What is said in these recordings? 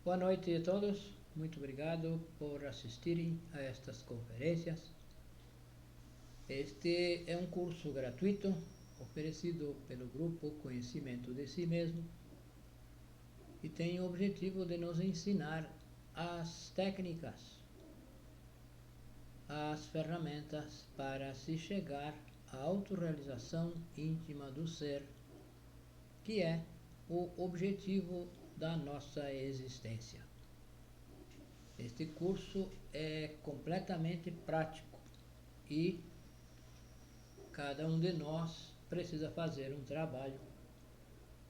Boa noite a todos, muito obrigado por assistirem a estas conferências. Este é um curso gratuito oferecido pelo grupo Conhecimento de Si Mesmo e tem o objetivo de nos ensinar as técnicas, as ferramentas para se chegar à autorrealização íntima do ser, que é o objetivo da nossa existência. Este curso é completamente prático e cada um de nós precisa fazer um trabalho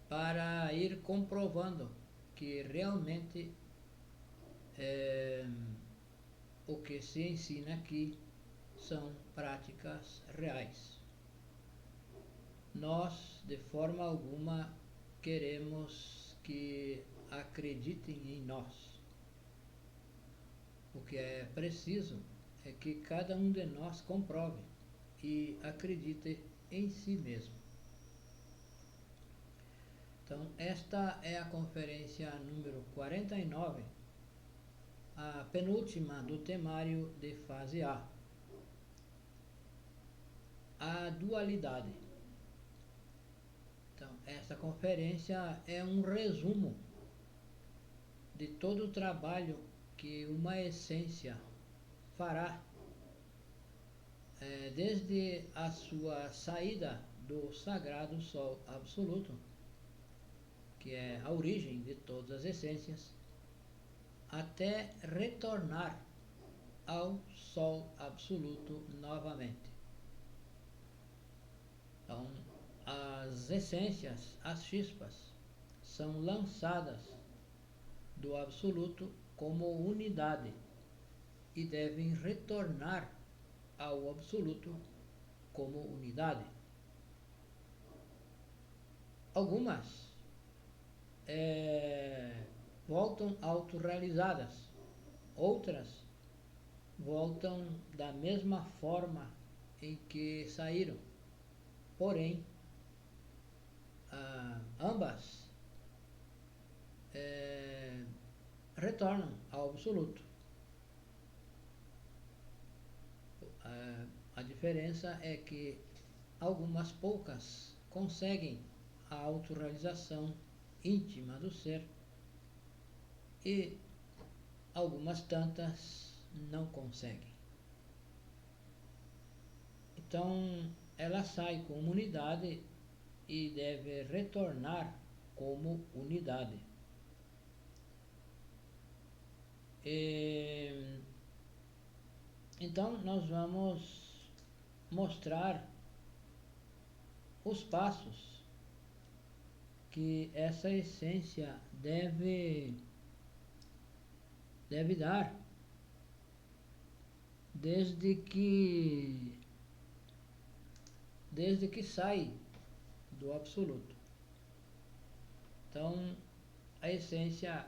para ir comprovando que realmente o que se ensina aqui são práticas reais. Nós, de forma alguma, queremos que acreditem em nós. O que é preciso é que cada um de nós comprove e acredite em si mesmo. Então, esta é a conferência número 49, a penúltima do temário de fase A. A dualidade. Então, esta conferência é um resumo de todo o trabalho que uma essência fará desde a sua saída do sagrado Sol Absoluto, que é a origem de todas as essências, até retornar ao Sol Absoluto novamente. Então, as essências, as chispas, são lançadas do Absoluto como unidade e devem retornar ao Absoluto como unidade. Algumas voltam autorrealizadas, outras voltam da mesma forma em que saíram, porém ambas retornam ao Absoluto. A diferença é que algumas poucas conseguem a autorrealização íntima do ser e algumas tantas não conseguem. Então, ela sai como unidade e deve retornar como unidade. Então, nós vamos mostrar os passos que essa essência deve dar desde que sai do Absoluto. Então, a essência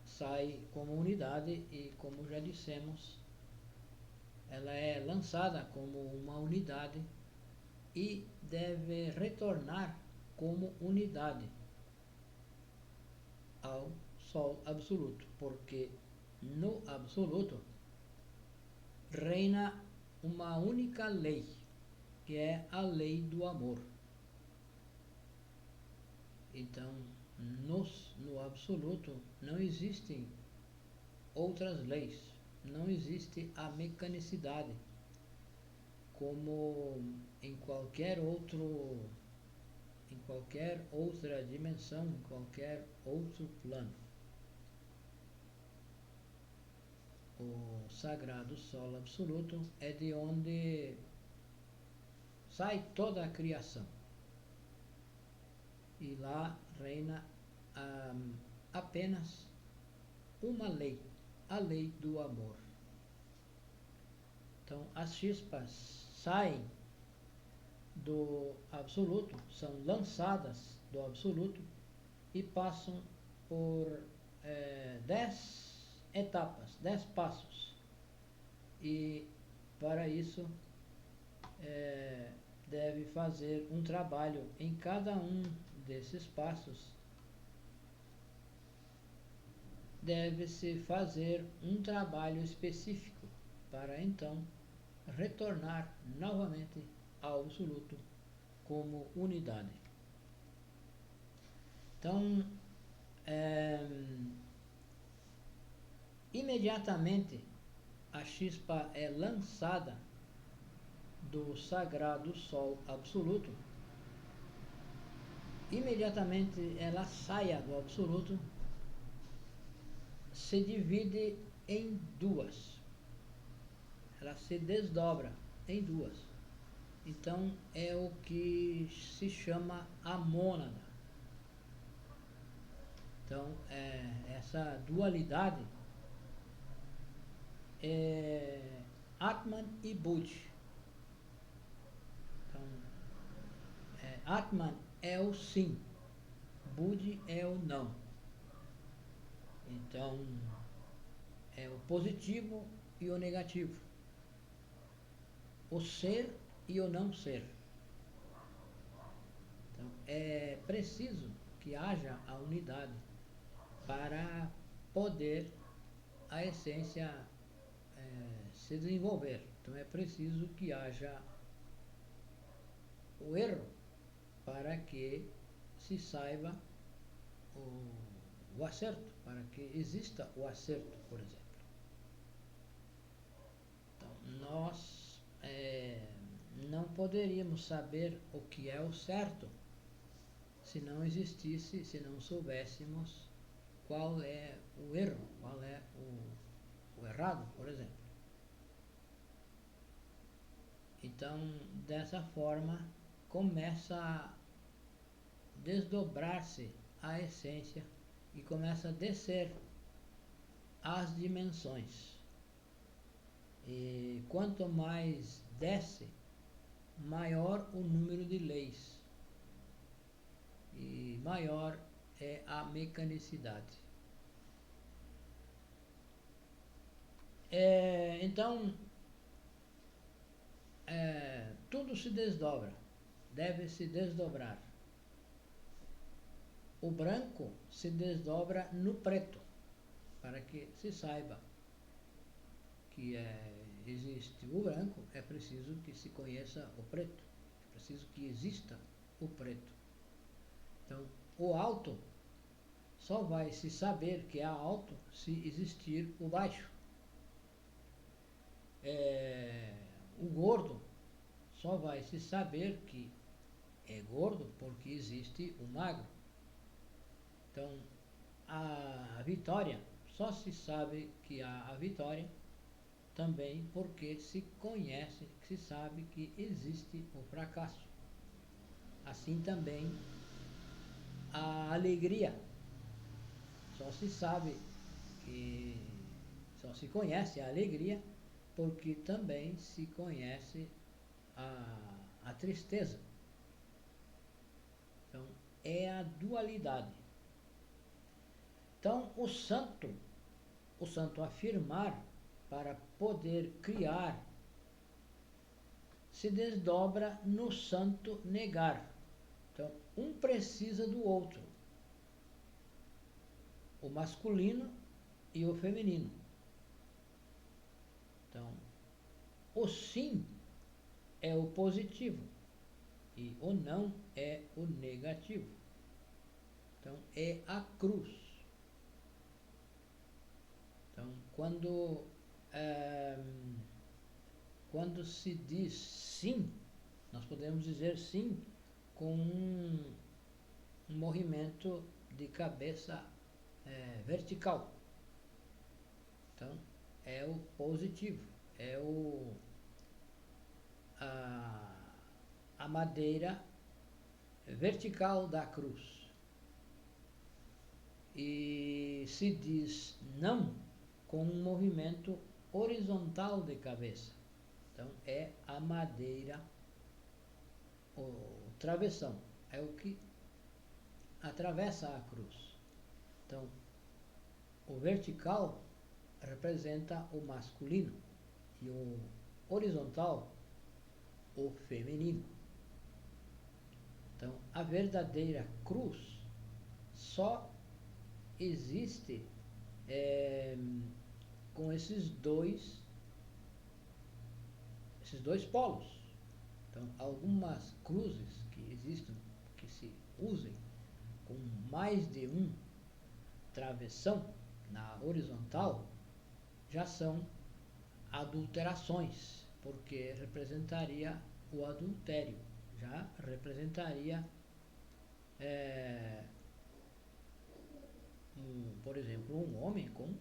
sai como unidade e, como já dissemos, ela é lançada como uma unidade e deve retornar como unidade ao Sol Absoluto, porque no Absoluto reina uma única lei, que é a lei do amor. Então, no Absoluto não existem outras leis, não existe a mecanicidade, como em qualquer outra dimensão, em qualquer outro plano. O sagrado Sol Absoluto é de onde sai toda a criação. E lá reina apenas uma lei, a lei do amor. Então, as chispas saem do Absoluto, são lançadas do Absoluto e passam por 10 etapas, 10 passos. E para isso deve fazer um trabalho em cada um desses passos deve-se fazer um trabalho específico para então retornar novamente ao absoluto como unidade. Então, imediatamente a chispa é lançada do sagrado Sol absoluto, imediatamente ela saia do absoluto, se divide em duas. Ela se desdobra em duas. Então é o que se chama a mônada. Então essa dualidade é Atman e Bud. Então, Atman é o sim, Bud é o não. Então, é o positivo e o negativo, o ser e o não ser. Então, é preciso que haja a unidade para poder a essência se desenvolver. Então, é preciso que haja o erro para que se saiba o acerto, para que exista o acerto, por exemplo. Então, nós não poderíamos saber o que é o certo se não existisse, se não soubéssemos qual é o erro, qual é o errado, por exemplo. Então, dessa forma, começa a desdobrar-se a essência e começa a descer as dimensões. E quanto mais desce, maior o número de leis e maior é a mecanicidade. Então, tudo se desdobra, deve se desdobrar. O branco se desdobra no preto, para que se saiba que existe o branco, é preciso que se conheça o preto, é preciso que exista o preto. Então, o alto só vai se saber que é alto se existir o baixo. O gordo só vai se saber que é gordo porque existe o magro. Então, a vitória só se sabe que há a vitória também porque se conhece, se sabe que existe o fracasso. Assim também a alegria só se sabe que só se conhece a alegria porque também se conhece a tristeza. Então, é a dualidade. Então, o santo afirmar para poder criar se desdobra no santo negar. Então, um precisa do outro, o masculino e o feminino. Então, o sim é o positivo e o não é o negativo. Então, é a cruz. Então, quando se diz sim, nós podemos dizer sim com um movimento de cabeça vertical. Então, é o positivo, é a madeira vertical da cruz. E se diz não com um movimento horizontal de cabeça. Então, é a madeira, o travessão, é o que atravessa a cruz. Então, o vertical representa o masculino e o horizontal o feminino. Então, a verdadeira cruz só existe com esses dois polos. Então, algumas cruzes que existem, que se usem com mais de um travessão na horizontal, já são adulterações, porque representaria o adultério, já representaria, por exemplo, um homem com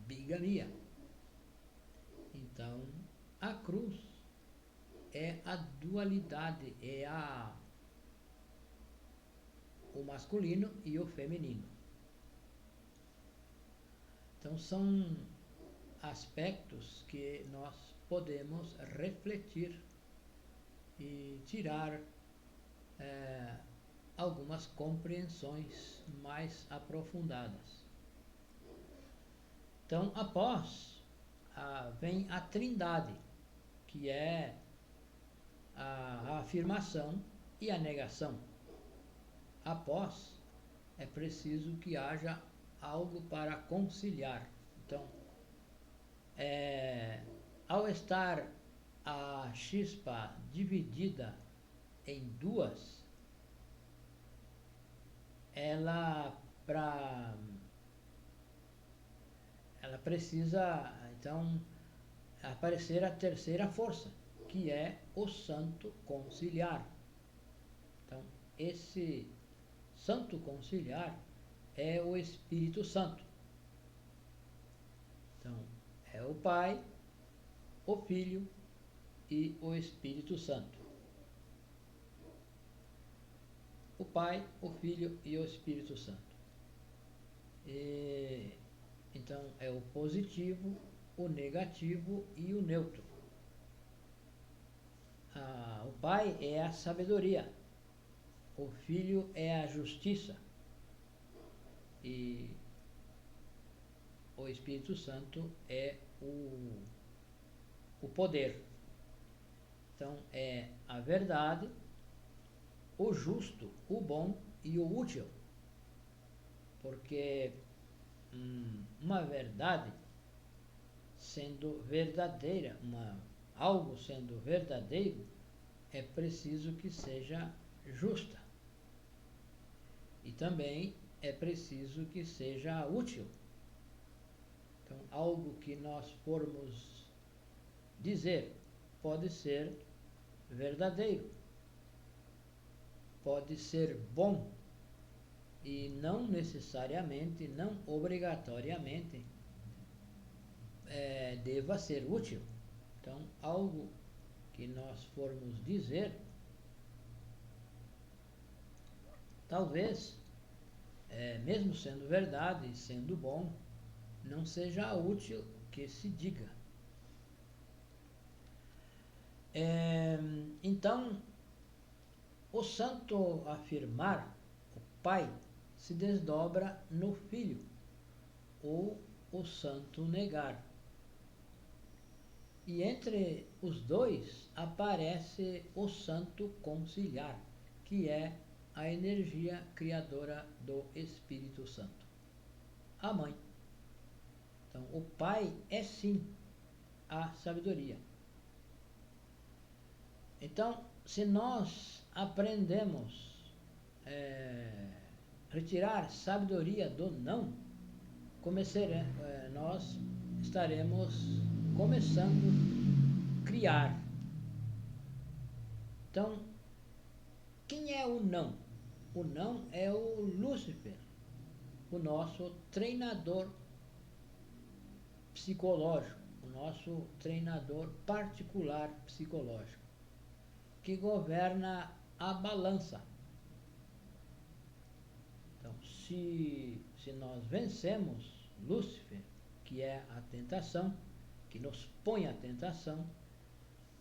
bigamia. Então, a cruz é a dualidade, é o masculino e o feminino. Então, são aspectos que nós podemos refletir e tirar algumas compreensões mais aprofundadas. Então, após vem a Trindade, que é a afirmação e a negação. Após, é preciso que haja algo para conciliar. Então, ao estar a chispa dividida em duas, ela precisa, então, aparecer a terceira força, que é o santo conciliar. Então, esse santo conciliar é o Espírito Santo. Então, é o Pai, o Filho e o Espírito Santo. O Pai, o Filho e o Espírito Santo. Então, é o positivo, o negativo e o neutro. O Pai é a sabedoria, o Filho é a justiça e o Espírito Santo é o poder. Então, é a verdade, o justo, o bom e o útil. Porque uma verdade sendo verdadeira, algo sendo verdadeiro, é preciso que seja justa. E também é preciso que seja útil. Então, algo que nós formos dizer pode ser verdadeiro, pode ser bom e não necessariamente, não obrigatoriamente deva ser útil. Então, algo que nós formos dizer, talvez, mesmo sendo verdade e sendo bom, não seja útil que se diga. Então, o santo afirmar, o Pai, se desdobra no Filho, ou o santo negar. E entre os dois aparece o santo conciliar, que é a energia criadora do Espírito Santo, a mãe. Então, o Pai é sim a sabedoria. Então, se nós aprendemos retirar sabedoria do não, nós estaremos começando a criar. Então, quem é o não? O não é o Lúcifer, o nosso treinador psicológico, o nosso treinador particular psicológico, que governa a balança. Então, se nós vencemos Lúcifer, que é a tentação, que nos põe a tentação,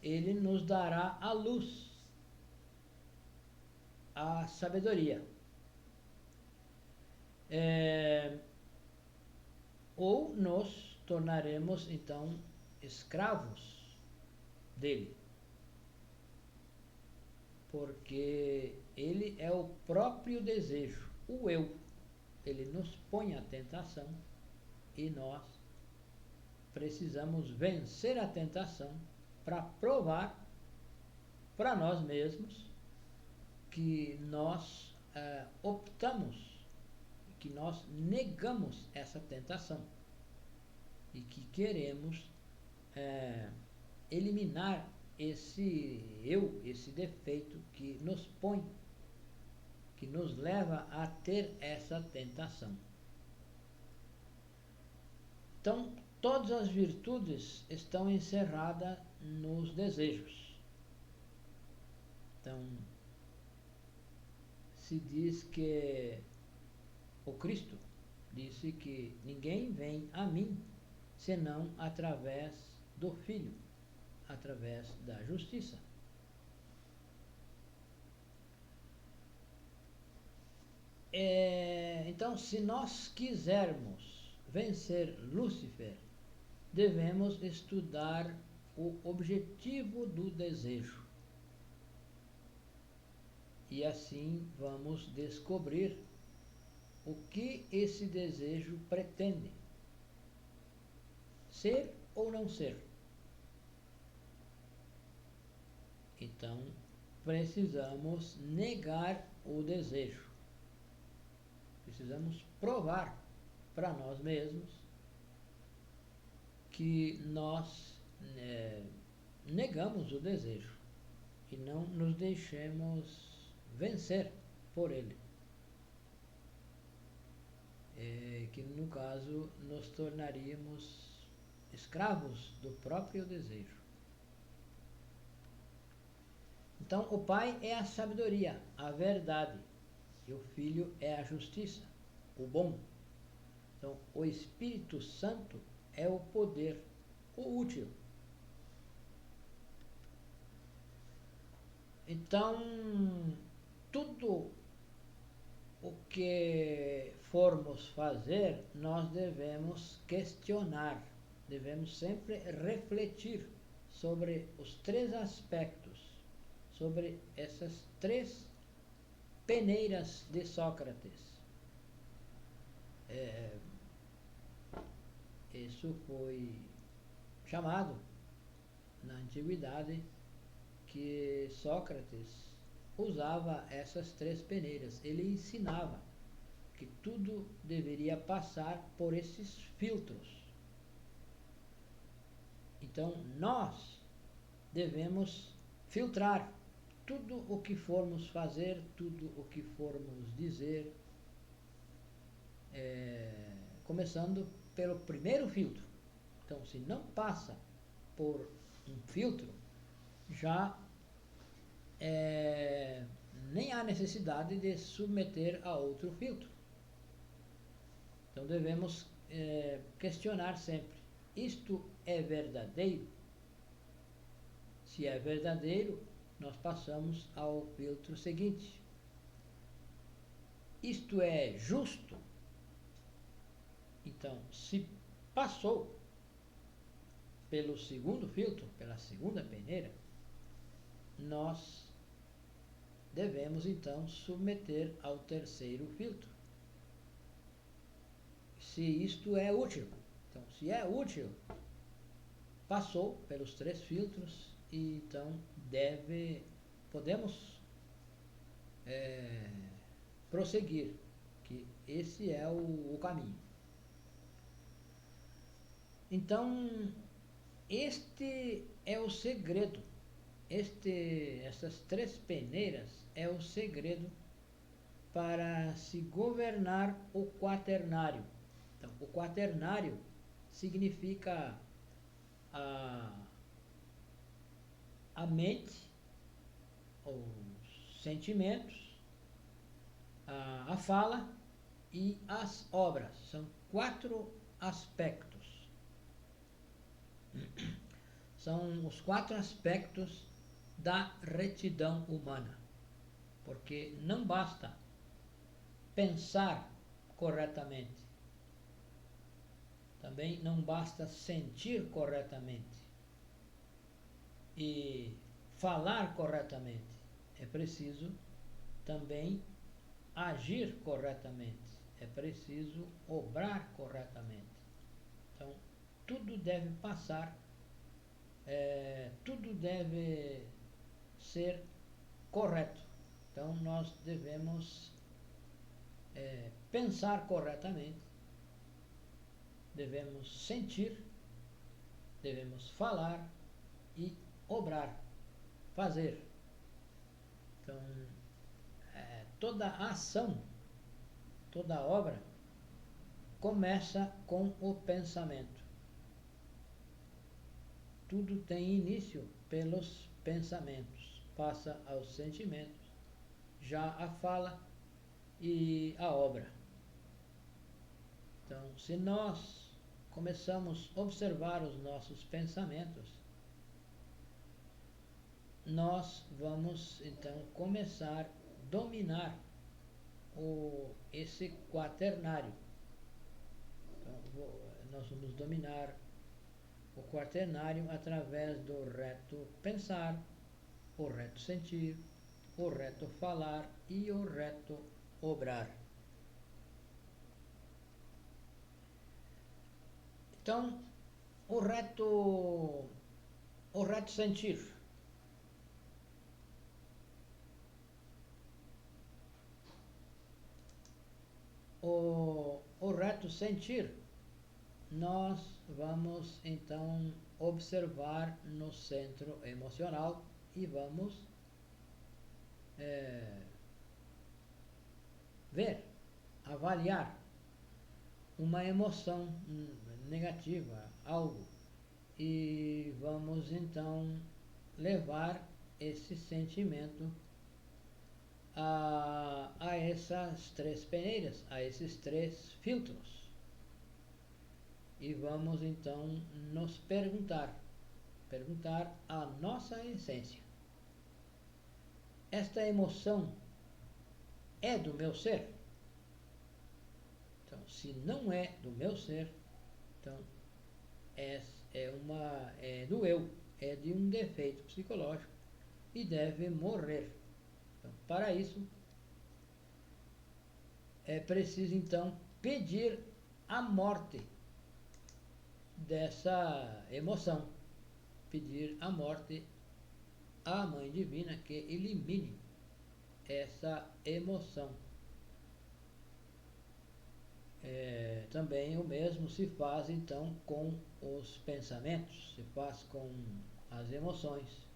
ele nos dará a luz, a sabedoria. Ou nos tornaremos, então, escravos dele. Porque ele é o próprio desejo, o eu. Ele nos põe a tentação e nós precisamos vencer a tentação para provar para nós mesmos que nós optamos, que nós negamos essa tentação e que queremos eliminar esse defeito que nos põe, que nos leva a ter essa tentação. Então, todas as virtudes estão encerradas nos desejos. Então, se diz que o Cristo disse que ninguém vem a mim senão através do Filho, através da justiça. Então, se nós quisermos vencer Lúcifer, devemos estudar o objetivo do desejo. E assim vamos descobrir o que esse desejo pretende. Ser ou não ser. Então, precisamos negar o desejo. Precisamos provar para nós mesmos que nós negamos o desejo e não nos deixemos vencer por ele. Que no caso nos tornaríamos escravos do próprio desejo. Então o Pai é a sabedoria, a verdade, e o Filho é a justiça, o bom. Então o Espírito Santo é o poder, o útil. Então, tudo o que formos fazer, nós devemos questionar, devemos sempre refletir sobre os três aspectos, sobre essas três peneiras de Sócrates. Isso foi chamado na antiguidade que Sócrates usava essas três peneiras. Ele ensinava que tudo deveria passar por esses filtros. Então, nós devemos filtrar tudo o que formos fazer, tudo o que formos dizer, começando pelo primeiro filtro. Então, se não passa por um filtro, já nem há necessidade de submeter a outro filtro. Então devemos questionar sempre: isto é verdadeiro? Se é verdadeiro, nós passamos ao filtro seguinte. Isto é justo? Então, se passou pelo segundo filtro, pela segunda peneira, nós devemos então submeter ao terceiro filtro. Se isto é útil. Então, se é útil, passou pelos três filtros e então podemos prosseguir, que esse é o caminho. Então, este é o segredo. Essas três peneiras é o segredo para se governar o quaternário. Então, o quaternário significa a mente, os sentimentos, a fala e as obras. São 4 aspectos. São os 4 aspectos da retidão humana. Porque não basta pensar corretamente. Também não basta sentir corretamente e falar corretamente. É preciso também agir corretamente. É preciso obrar corretamente. Então, tudo deve passar, tudo deve ser correto. Então, nós devemos pensar corretamente, devemos sentir, devemos falar e obrar, fazer. Então, toda ação, toda obra começa com o pensamento. Tudo tem início pelos pensamentos, passa aos sentimentos, já a fala e a obra. Então, se nós começamos a observar os nossos pensamentos, nós vamos então começar a dominar esse quaternário. Então, nós vamos dominar o quaternário através do reto pensar, o reto sentir, o reto falar e o reto obrar. Então, o reto sentir. O reto sentir, nós vamos então observar no centro emocional e vamos ver, avaliar uma emoção negativa, algo, e vamos então levar esse sentimento a essas três peneiras, a esses três filtros. E vamos então nos perguntar a nossa essência. Esta emoção é do meu ser? Então, se não é do meu ser, então é do eu, é de um defeito psicológico e deve morrer. Então, para isso, é preciso então pedir a morte dessa emoção, pedir a morte à Mãe Divina que elimine essa emoção. Também o mesmo se faz então com os pensamentos, se faz com as emoções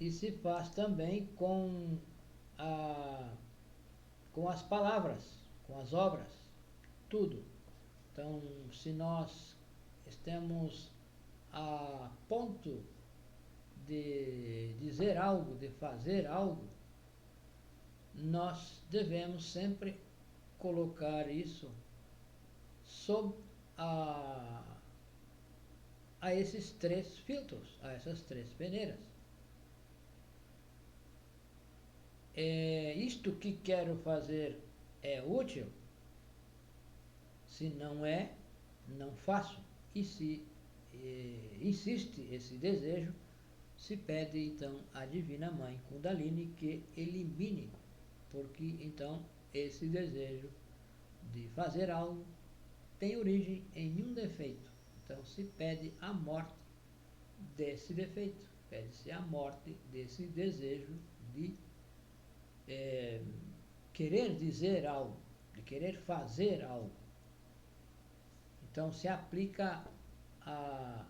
e se faz também com as palavras, com as obras, tudo. Então, se nós estamos a ponto de dizer algo, de fazer algo, nós devemos sempre colocar isso sob a esses três filtros, a essas três peneiras. Isto que quero fazer é útil? Se não é, não faço. E se insiste esse desejo, se pede então à Divina Mãe Kundalini que elimine, porque então esse desejo de fazer algo tem origem em um defeito. Então se pede a morte desse defeito, pede-se a morte desse desejo de querer dizer algo, de querer fazer algo. Então se aplica a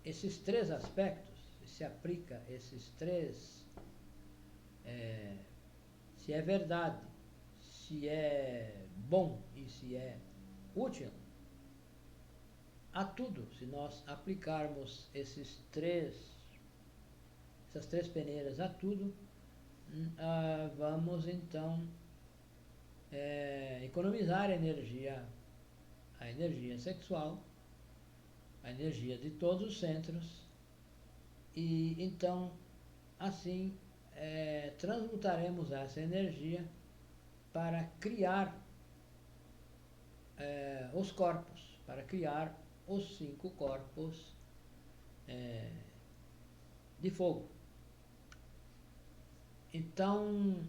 esses três aspectos, se aplica esses três, se é verdade, se é bom e se é útil, a tudo. Se nós aplicarmos essas três peneiras a tudo, vamos então economizar energia, a energia sexual, a energia de todos os centros, e então assim transmutaremos essa energia para criar os corpos, para criar os 5 corpos de fogo. Então,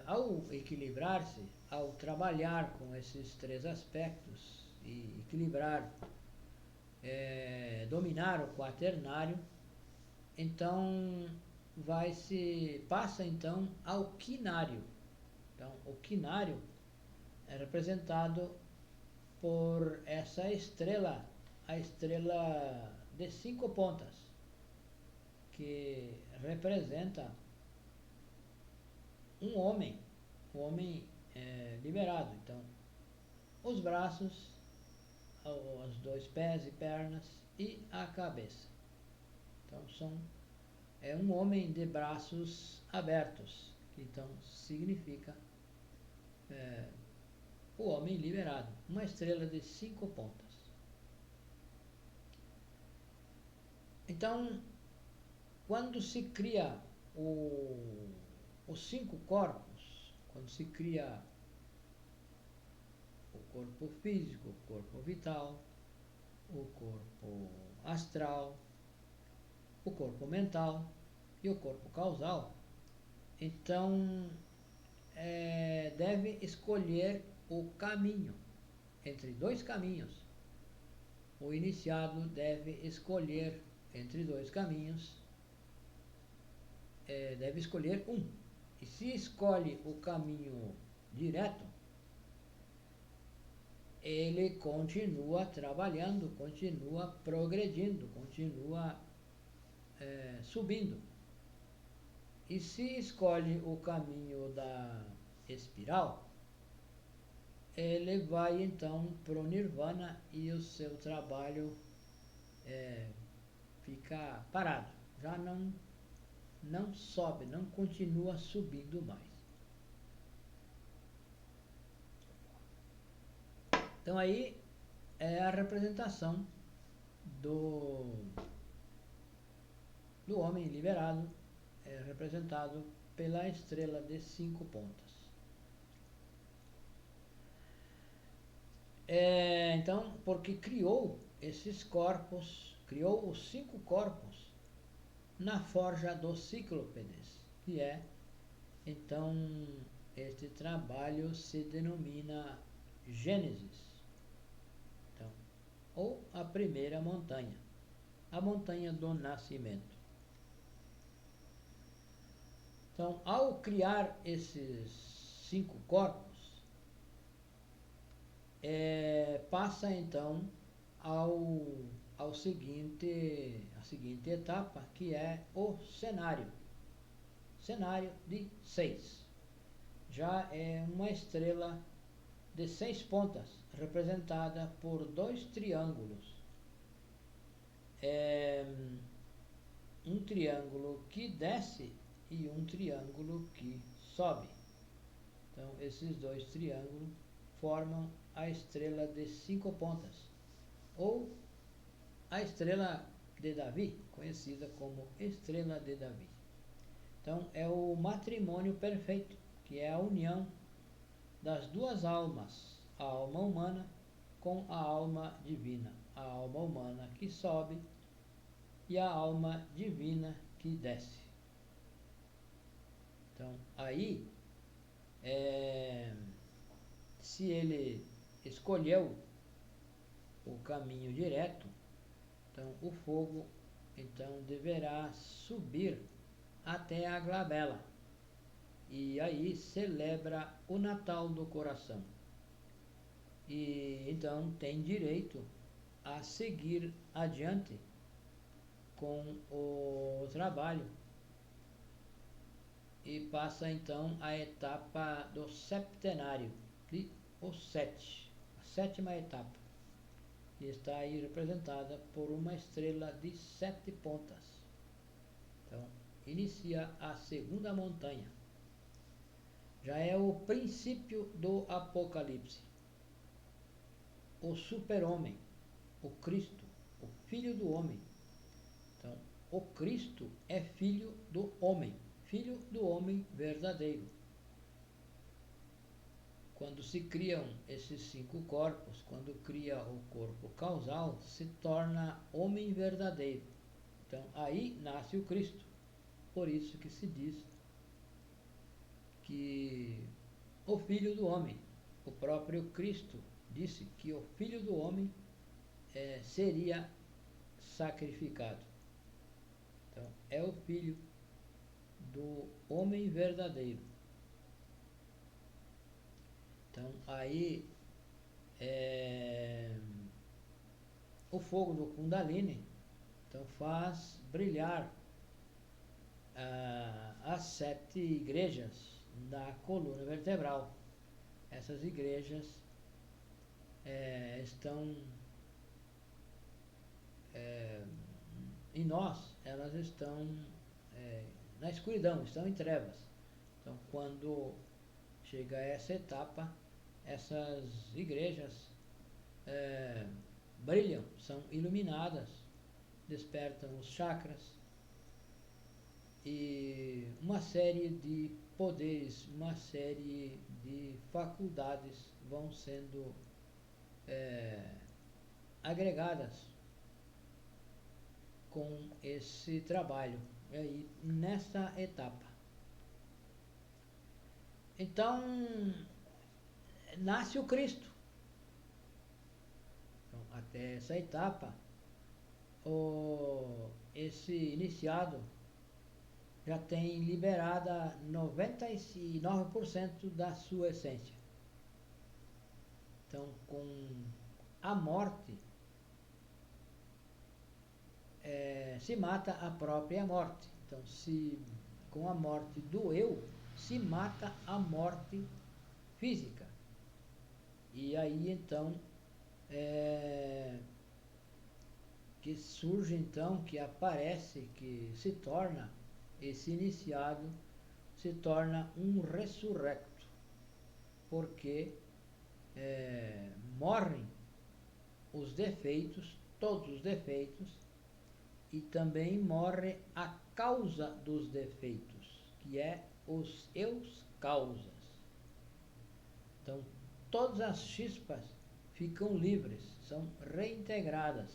ao equilibrar-se, ao trabalhar com esses três aspectos e equilibrar, dominar o quaternário, então passa então ao quinário. Então, o quinário é representado por essa estrela, a estrela de 5 pontas, que representa um homem liberado. Então, os braços, os 2 pés e pernas e a cabeça. Então, é um homem de braços abertos, que então significa o homem liberado, uma estrela de 5 pontas. Então, quando se cria os 5 corpos, quando se cria o corpo físico, o corpo vital, o corpo astral, o corpo mental e o corpo causal, então deve escolher o caminho, entre 2 caminhos. O iniciado deve escolher entre 2 caminhos, deve escolher um. E se escolhe o caminho direto, ele continua trabalhando, continua progredindo, continua subindo. E se escolhe o caminho da espiral, ele vai então para o Nirvana e o seu trabalho fica parado, já não sobe, não continua subindo mais. Então aí é a representação do homem liberado, representado pela estrela de 5 pontas. Então, porque criou esses corpos, criou os 5 corpos na forja dos Cíclopes, que então, este trabalho se denomina Gênesis, então, ou a primeira montanha, a montanha do nascimento. Então, ao criar esses 5 corpos, passa então a seguinte etapa, que é o cenário de 6. Já é uma estrela de 6 pontas, representada por 2 triângulos. Um triângulo que desce e um triângulo que sobe. Então, esses 2 triângulos formam a estrela de 5 pontas, ou a estrela de Davi, conhecida como estrela de Davi. Então, é o matrimônio perfeito, que é a união das 2 almas, a alma humana com a alma divina, a alma humana que sobe e a alma divina que desce. Então, aí, se ele escolheu o caminho direto, então o fogo deverá subir até a glabela, e aí celebra o Natal do coração, e então tem direito a seguir adiante com o trabalho, e passa então a etapa do septenário, o 7, a 7ª etapa, que está aí representada por uma estrela de 7 pontas. Então, inicia a 2ª montanha. Já é o princípio do Apocalipse. O super-homem, o Cristo, o Filho do Homem. Então, o Cristo é filho do homem verdadeiro. Quando se criam esses 5 corpos, quando cria o corpo causal, se torna homem verdadeiro. Então, aí nasce o Cristo. Por isso que se diz que o Filho do Homem. O próprio Cristo disse que o Filho do Homem seria sacrificado. Então, é o Filho do Homem verdadeiro. Então, aí, o fogo do Kundalini, então, faz brilhar as 7 igrejas da coluna vertebral. Essas igrejas estão em nós, elas estão na escuridão, estão em trevas. Então, quando chega a essa etapa, essas igrejas brilham, são iluminadas, despertam os chakras e uma série de poderes, uma série de faculdades vão sendo agregadas com esse trabalho aí nessa etapa. Então, nasce o Cristo. Então, até essa etapa, esse iniciado já tem liberada 99% da sua essência. Então, com a morte, se mata a própria morte. Então, com a morte do eu, se mata a morte física. E aí, então, que surge, então, que aparece, que se torna, esse iniciado, se torna um ressurrecto. Porque morrem os defeitos, todos os defeitos, e também morre a causa dos defeitos, que é os eus causas. Então, todas as chispas ficam livres, são reintegradas.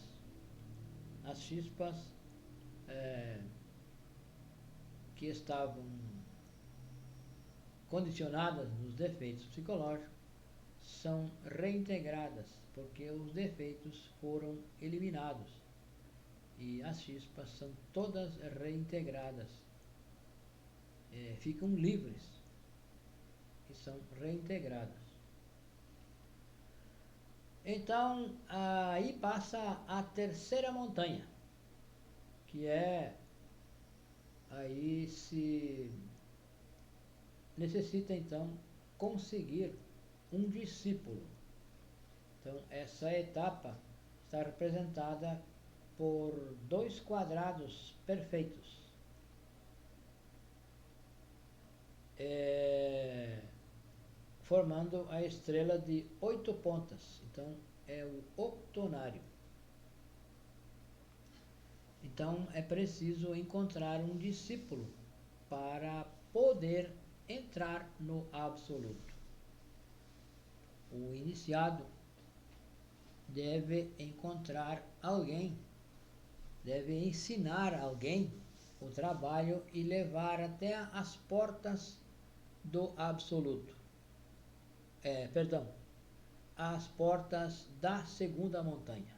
As chispas que estavam condicionadas nos defeitos psicológicos são reintegradas, porque os defeitos foram eliminados. E as chispas são todas reintegradas, ficam livres e são reintegradas. Então, aí passa a terceira montanha, que aí se necessita então conseguir um discípulo. Então, essa etapa está representada por 2 quadrados perfeitos. Formando a estrela de 8 pontas. Então, é o octonário. Então, é preciso encontrar um discípulo para poder entrar no absoluto. O iniciado deve encontrar alguém, deve ensinar alguém o trabalho e levar até as portas do absoluto. As portas da segunda montanha.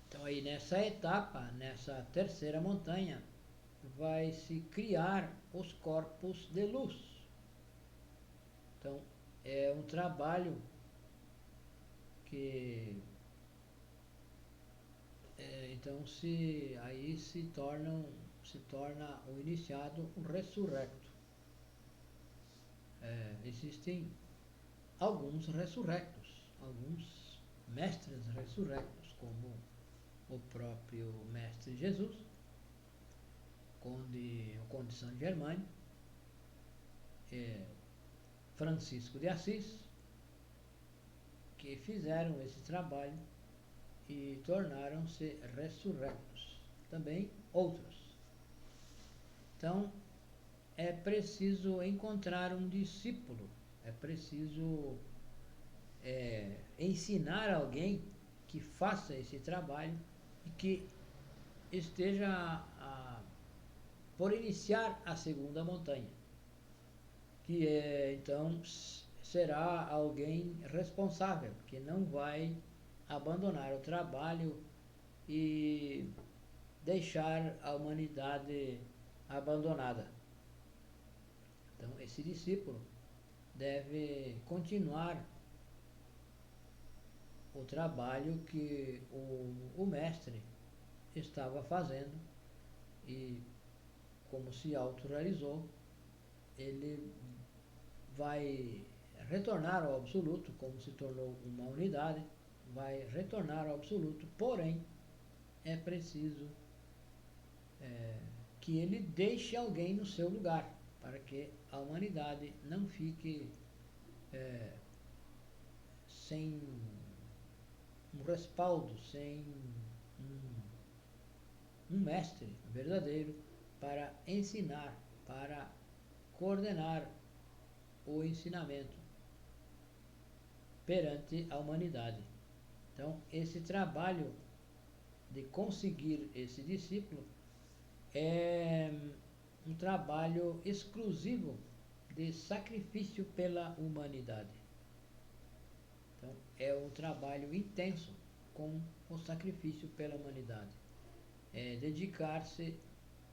Então aí nessa etapa, nessa terceira montanha, vai se criar os corpos de luz. Então é um trabalho que então aí se torna o iniciado um ressurrecto. Existem alguns ressurrectos, alguns mestres ressurrectos, como o próprio mestre Jesus, o conde Saint Germain, Francisco de Assis, que fizeram esse trabalho e tornaram-se ressurrectos. Também outros. Então, é preciso encontrar um discípulo, é preciso ensinar alguém que faça esse trabalho e que esteja por iniciar a segunda montanha, que então será alguém responsável, que não vai abandonar o trabalho e deixar a humanidade abandonada. Então, esse discípulo deve continuar o trabalho que o mestre estava fazendo e, como se autorrealizou, ele vai retornar ao absoluto, como se tornou uma unidade, vai retornar ao absoluto, porém é preciso que ele deixe alguém no seu lugar, para que a humanidade não fique sem um respaldo, sem um mestre verdadeiro para ensinar, para coordenar o ensinamento perante a humanidade. Então, esse trabalho de conseguir esse discípulo é um trabalho exclusivo de sacrifício pela humanidade. Então, é um trabalho intenso com o sacrifício pela humanidade. É dedicar-se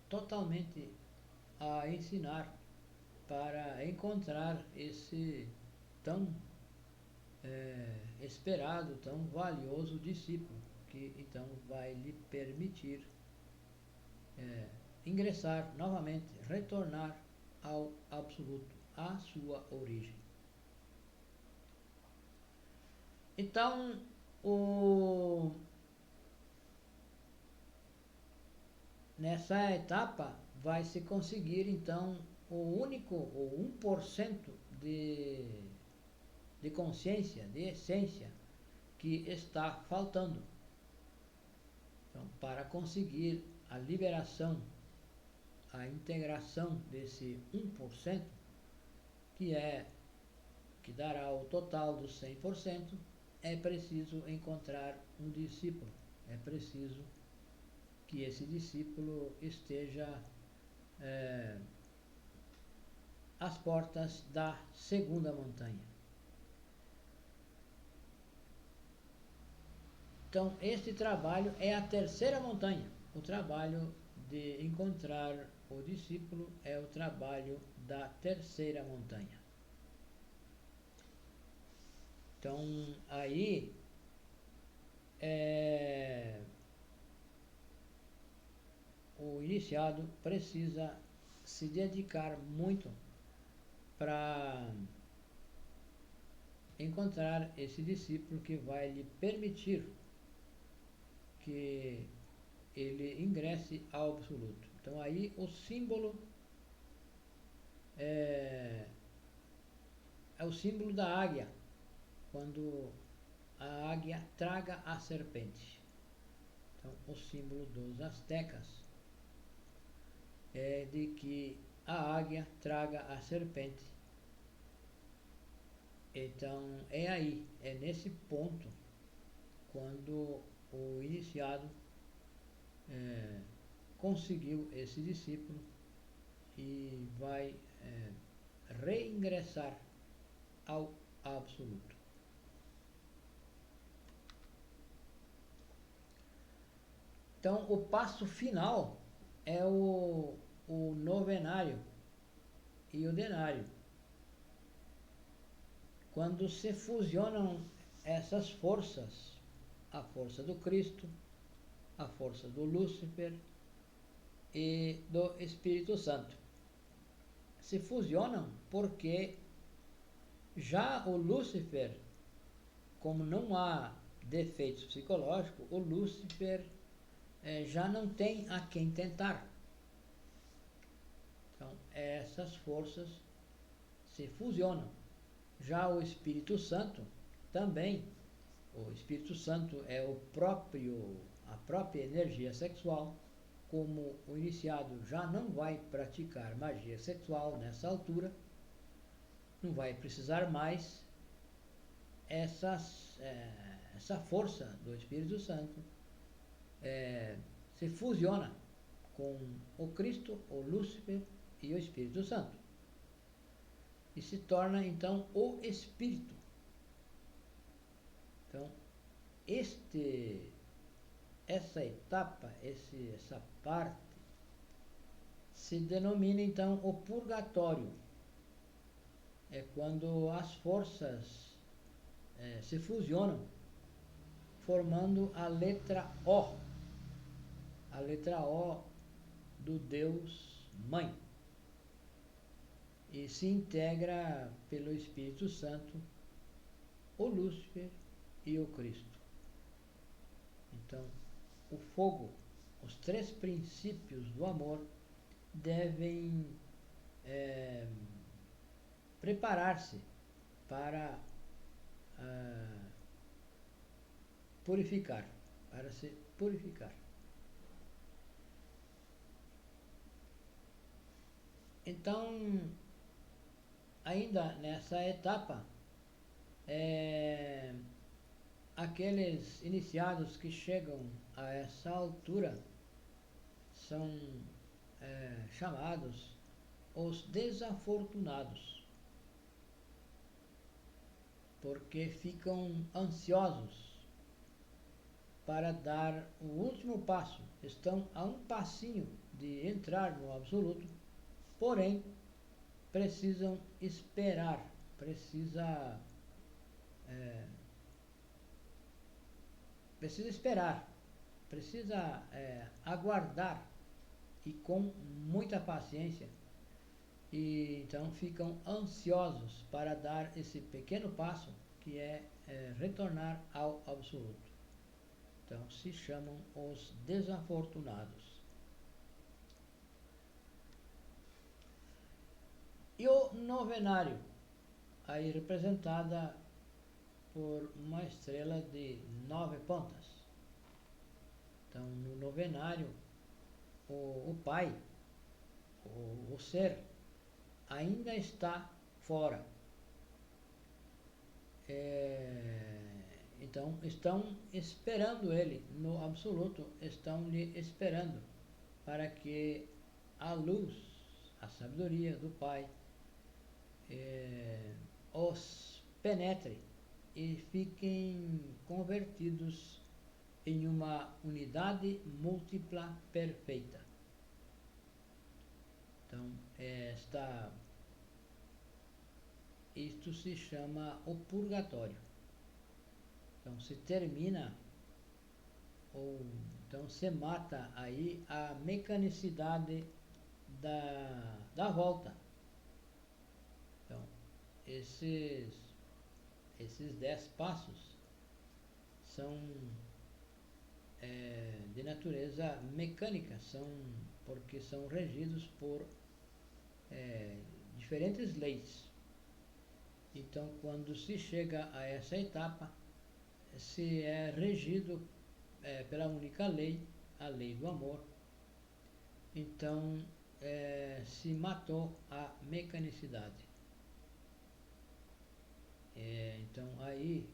totalmente a ensinar para encontrar esse tão esperado, tão valioso discípulo, que então vai lhe permitir ingressar novamente, retornar ao absoluto, à sua origem. Então, nessa etapa vai se conseguir então o único, ou 1% de consciência, de essência, que está faltando. Então, para conseguir a liberação, a integração desse 1%, que dará o total dos 100%, é preciso encontrar um discípulo. É preciso que esse discípulo esteja às portas da segunda montanha. Então, este trabalho é a terceira montanha. O trabalho de encontrar o discípulo é o trabalho da terceira montanha. Então, aí o iniciado precisa se dedicar muito para encontrar esse discípulo que vai lhe permitir que ele ingresse ao absoluto. Então aí o símbolo é o símbolo da águia, quando a águia traga a serpente. Então o símbolo dos astecas é de que a águia traga a serpente. Então é aí, é nesse ponto, quando o iniciado conseguiu esse discípulo e vai reingressar ao absoluto. Então, o passo final é o novenário e o denário. Quando se fusionam essas forças, a força do Cristo, a força do Lúcifer e do Espírito Santo. Se fusionam porque já o Lúcifer, como não há defeitos psicológicos, o Lúcifer já não tem a quem tentar. Então, essas forças se fusionam. Já o Espírito Santo também. O Espírito Santo é a própria energia sexual. Como o iniciado já não vai praticar magia sexual nessa altura, não vai precisar mais, essa força do Espírito Santo se fusiona com o Cristo, o Lúcifer e o Espírito Santo. E se torna então o Espírito. Então, essa etapa, essa parte, se denomina então o purgatório. É quando as forças se fusionam, formando a letra O do Deus Mãe, e se integra pelo Espírito Santo, o Lúcifer e o Cristo. Então, o fogo, os três princípios do amor devem preparar-se para purificar, para se purificar. Então, ainda nessa etapa, aqueles iniciados que chegam a essa altura são chamados os desafortunados, porque ficam ansiosos para dar o último passo, estão a um passinho de entrar no absoluto, porém precisam esperar, precisa esperar, precisa aguardar, e com muita paciência, e então ficam ansiosos para dar esse pequeno passo que é retornar ao absoluto. Então se chamam os desafortunados. E o novenário, aí representada por uma estrela de 9 pontas. Então, no novenário, o Pai, o Ser, ainda está fora. Então, estão esperando ele, no absoluto, estão lhe esperando, para que a luz, a sabedoria do Pai, os penetre e fiquem convertidos em uma unidade múltipla perfeita. Então, isto se chama o purgatório. Então, se termina, ou então se mata aí a mecanicidade da volta. Então, esses 10 passos são de natureza mecânica, porque são regidos por diferentes leis. Então, quando se chega a essa etapa, se é regido pela única lei, a lei do amor. Então, se matou a mecanicidade. Então, aí,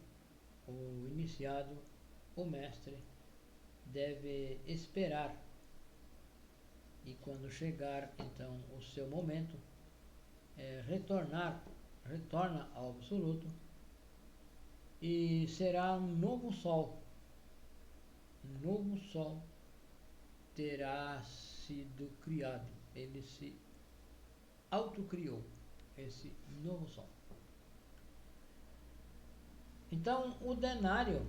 o iniciado, o mestre, deve esperar, e quando chegar então o seu momento, retorna ao absoluto, e será um novo sol. Um novo sol terá sido criado, ele se autocriou, esse novo sol. Então, o denário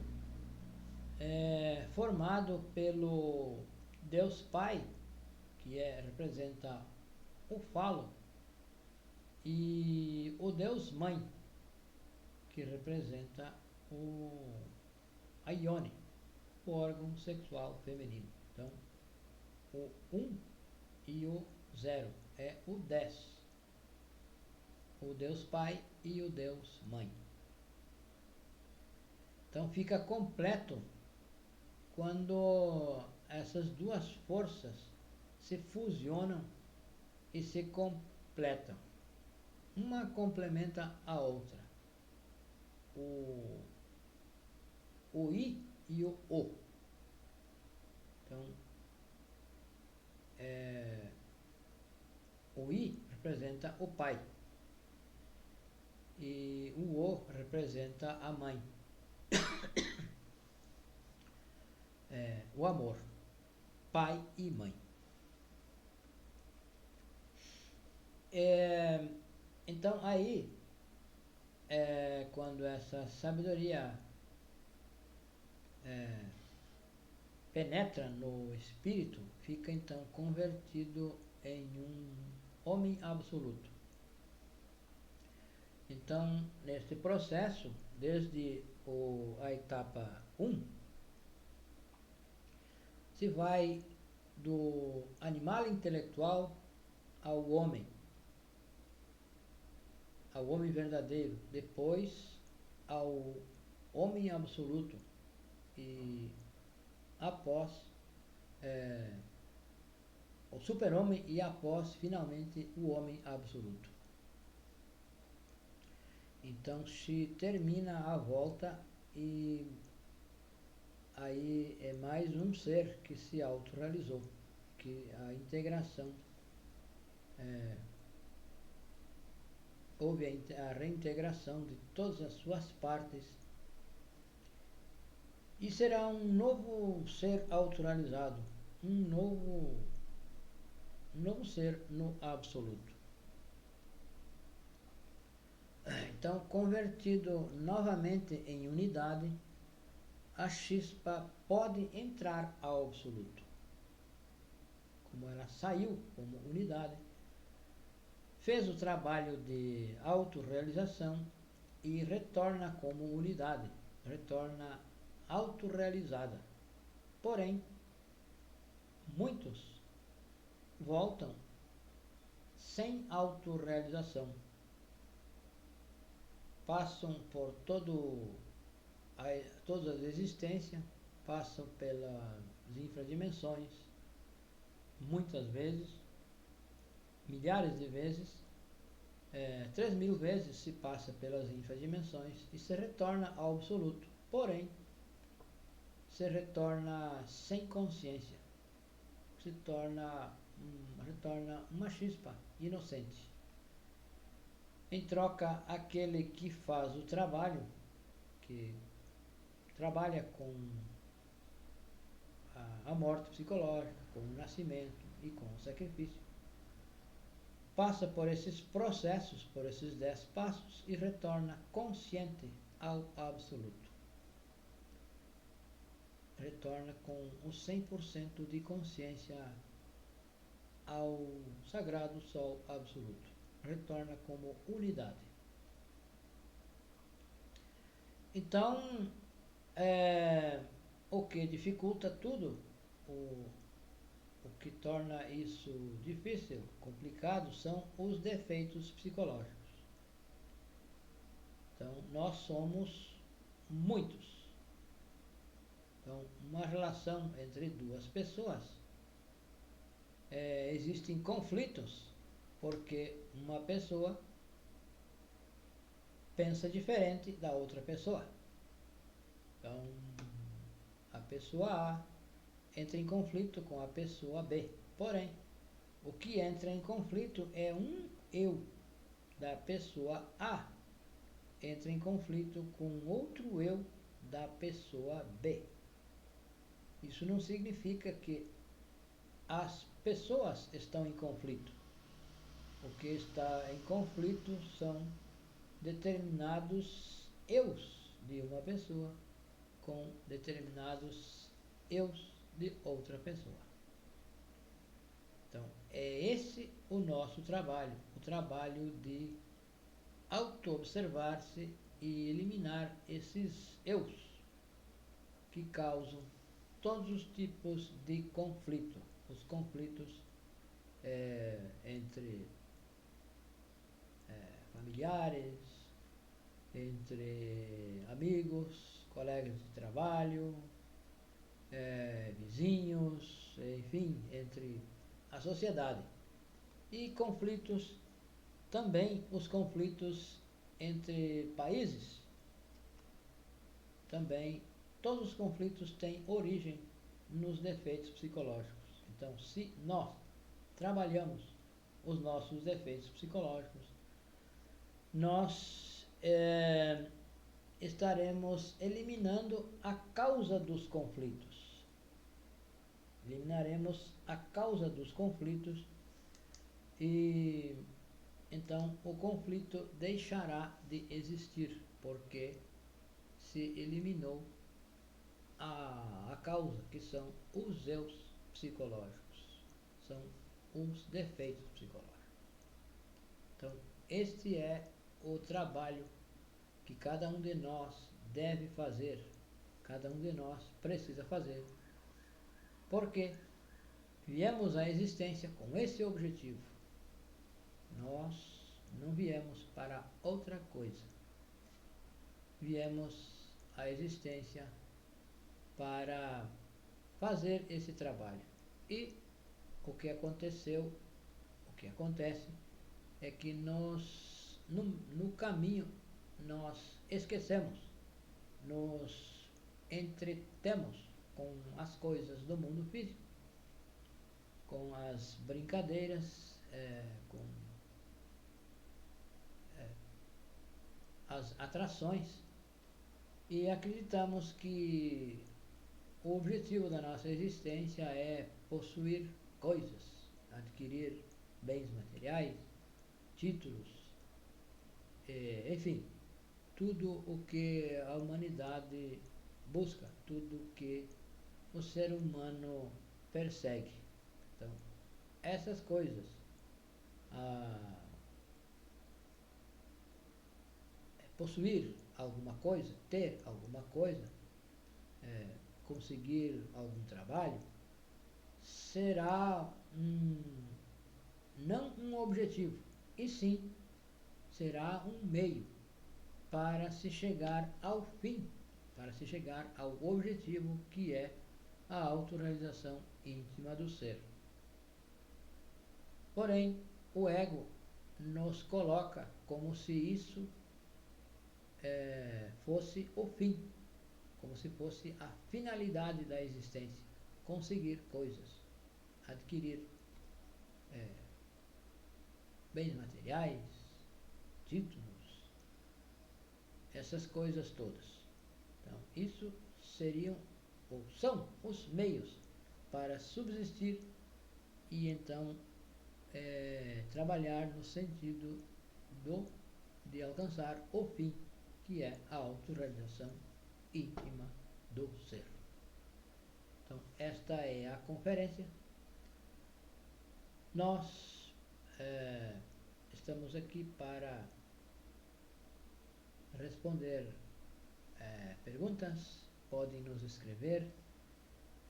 formado pelo Deus Pai, que representa o falo, e o Deus Mãe, que representa a ione, o órgão sexual feminino. Então, o 1 e o 0 é o 10, o Deus Pai e o Deus Mãe. Então fica completo quando essas duas forças se fusionam e se completam. Uma complementa a outra. O I e o O. Então, o I representa o pai e o O representa a mãe, o amor, pai e mãe. Então aí, quando essa sabedoria penetra no espírito, fica então convertido em um homem absoluto. Então, neste processo, desde a etapa 1, se vai do animal intelectual ao homem verdadeiro, depois ao homem absoluto e após o super-homem e após finalmente o homem absoluto. Então se termina a volta e aí é mais um ser que se autorrealizou, que a integração houve a reintegração de todas as suas partes e será um novo ser autorrealizado, um novo ser no absoluto. Então, convertido novamente em unidade, a chispa pode entrar ao absoluto. Como ela saiu como unidade, fez o trabalho de autorrealização e retorna como unidade, retorna autorrealizada. Porém, muitos voltam sem autorrealização. Passam por todas as existências, passam pelas infradimensões, muitas vezes, milhares de vezes, 3.000 vezes se passa pelas infradimensões e se retorna ao absoluto. Porém, se retorna sem consciência, retorna uma chispa inocente. Em troca, aquele que faz o trabalho, que trabalha com a morte psicológica, com o nascimento e com o sacrifício, passa por esses processos, por esses 10 passos e retorna consciente ao absoluto. Retorna com o 100% de consciência ao sagrado Sol absoluto. Retorna como unidade. Então, o que dificulta tudo, o que torna isso difícil, complicado, são os defeitos psicológicos. Então, nós somos muitos. Então, uma relação entre duas pessoas, existem conflitos, porque uma pessoa pensa diferente da outra pessoa. Então, a pessoa A entra em conflito com a pessoa B. Porém, o que entra em conflito é um eu da pessoa A. Entra em conflito com outro eu da pessoa B. Isso não significa que as pessoas estão em conflito. O que está em conflito são determinados eus de uma pessoa com determinados eus de outra pessoa. Então, é esse o nosso trabalho, o trabalho de auto-observar-se e eliminar esses eus que causam todos os tipos de conflito, os conflitos entre familiares, entre amigos, colegas de trabalho, vizinhos, enfim, entre a sociedade. E conflitos, também os conflitos entre países, também todos os conflitos têm origem nos defeitos psicológicos. Então, se nós trabalhamos os nossos defeitos psicológicos, nós estaremos eliminando a causa dos conflitos. Eliminaremos a causa dos conflitos e então o conflito deixará de existir, porque se eliminou a causa, que são os eus psicológicos, são os defeitos psicológicos. Então, este é o trabalho que cada um de nós deve fazer, cada um de nós precisa fazer, porque viemos à existência com esse objetivo. Nós não viemos para outra coisa. Viemos à existência para fazer esse trabalho. E o que aconteceu, o que acontece, é que no caminho, nós esquecemos, nos entretemos com as coisas do mundo físico, com as brincadeiras, com as atrações, e acreditamos que o objetivo da nossa existência é possuir coisas, adquirir bens materiais, títulos, enfim, tudo o que a humanidade busca, tudo o que o ser humano persegue. Então, essas coisas, possuir alguma coisa, ter alguma coisa, conseguir algum trabalho, será não um objetivo, e sim será um meio para se chegar ao fim, para se chegar ao objetivo, que é a autorrealização íntima do ser. Porém, o ego nos coloca como se isso fosse o fim, como se fosse a finalidade da existência, conseguir coisas, adquirir bens materiais, títulos, essas coisas todas. Então, isso seriam ou são os meios para subsistir e então trabalhar no sentido de alcançar o fim, que é a autorrealização íntima do ser. Então, esta é a conferência. Nós estamos aqui para responder perguntas. Podem nos escrever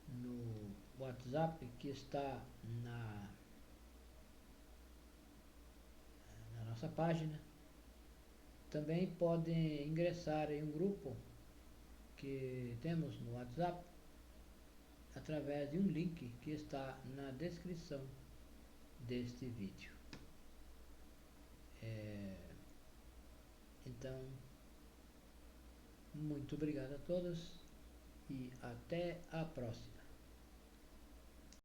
no WhatsApp que está na nossa página. Também podem ingressar em um grupo que temos no WhatsApp através de um link que está na descrição deste vídeo. Então, muito obrigado a todos e até a próxima.